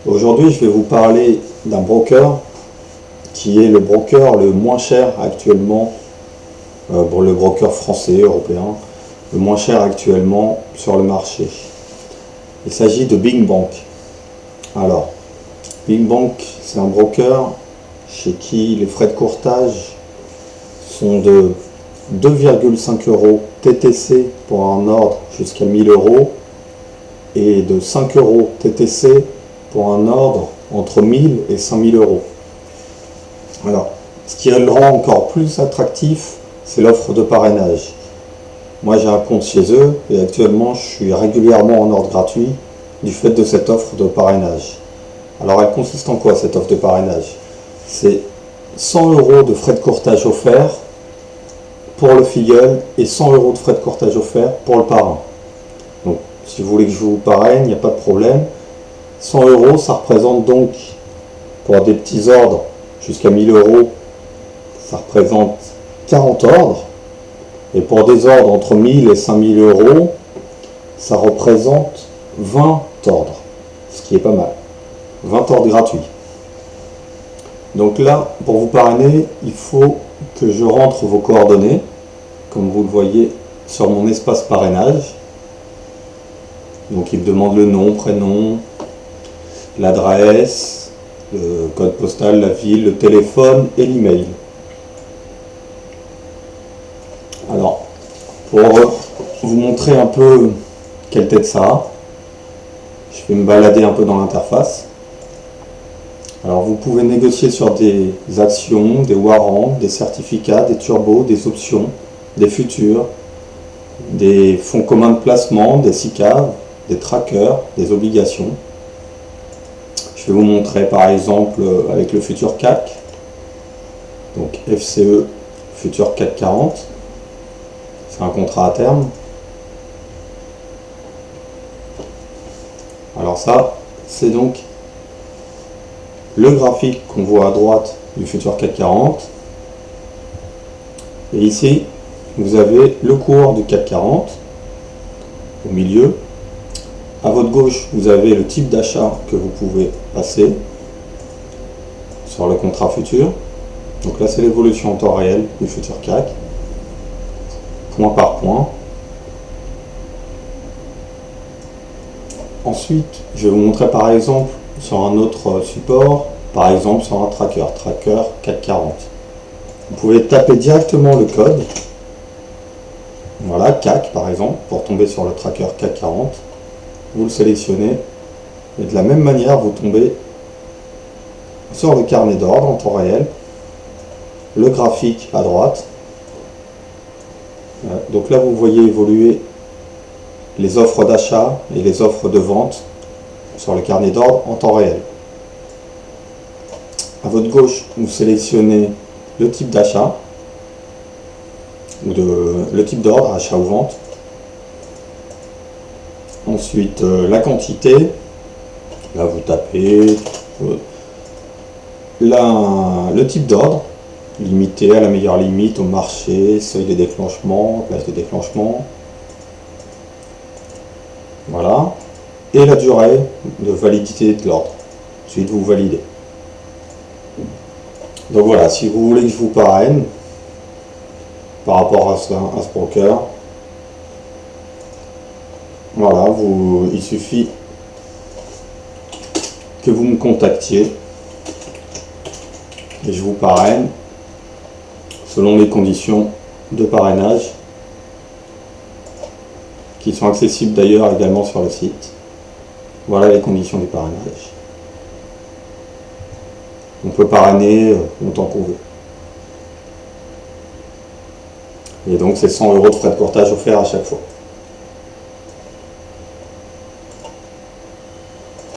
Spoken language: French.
Aujourd'hui, je vais vous parler d'un broker qui est le broker le moins cher actuellement, pour le broker français, européen, le moins cher actuellement sur le marché. Il s'agit de Bing Bank. Alors, Bing Bank, c'est un broker chez qui les frais de courtage sont de 2,5 € TTC pour un ordre jusqu'à 1000 € et de 5 € TTC pour un ordre entre 1000 et 5000 €. Alors, ce qui le rend encore plus attractif, c'est l'offre de parrainage. Moi, j'ai un compte chez eux et actuellement, je suis régulièrement en ordre gratuit du fait de cette offre de parrainage. Alors, elle consiste en quoi, cette offre de parrainage? C'est 100 € de frais de courtage offerts pour le filleul et 100 € de frais de courtage offerts pour le parrain. Donc, si vous voulez que je vous parraine, il n'y a pas de problème. 100 €, ça représente donc, pour des petits ordres jusqu'à 1000 €, ça représente 40 ordres. Et pour des ordres entre 1000 et 5000 €, ça représente 20 ordres, ce qui est pas mal. 20 ordres gratuits. Donc là, pour vous parrainer, il faut que je rentre vos coordonnées, comme vous le voyez sur mon espace parrainage. Donc il me demande le nom, prénom, l'adresse, le code postal, la ville, le téléphone et l'email. Alors, pour vous montrer un peu quelle tête ça a, je vais me balader un peu dans l'interface. Alors vous pouvez négocier sur des actions, des warrants, des certificats, des turbos, des options, des futurs, des fonds communs de placement, des SICAV, des trackers, des obligations. Je vais vous montrer par exemple avec le futur CAC, donc FCE futur CAC 40, c'est un contrat à terme. Alors ça, c'est donc le graphique qu'on voit à droite du futur CAC 40. Et ici, vous avez le cours du CAC 40 au milieu. À votre gauche, vous avez le type d'achat que vous pouvez passer sur le contrat futur. Donc là, c'est l'évolution en temps réel du futur CAC, point par point. Ensuite, je vais vous montrer par exemple sur un autre support, par exemple sur un tracker CAC 40. Vous pouvez taper directement le code, voilà, CAC par exemple, pour tomber sur le tracker CAC 40. Vous le sélectionnez et de la même manière vous tombez sur le carnet d'ordre en temps réel, le graphique à droite. Donc là vous voyez évoluer les offres d'achat et les offres de vente sur le carnet d'ordre en temps réel. À votre gauche, vous sélectionnez le type d'achat ou le type d'ordre, achat ou vente. Ensuite, la quantité, là vous tapez le type d'ordre, limité à la meilleure limite, au marché, seuil de déclenchement, place de déclenchement, voilà, et la durée de validité de l'ordre. Ensuite, vous validez. Donc voilà, si vous voulez que je vous parraine par rapport à ce broker, voilà, il suffit que vous me contactiez et je vous parraine selon les conditions de parrainage qui sont accessibles d'ailleurs également sur le site. Voilà les conditions du parrainage. On peut parrainer autant qu'on veut. Et donc c'est 100 € de frais de courtage offerts à chaque fois.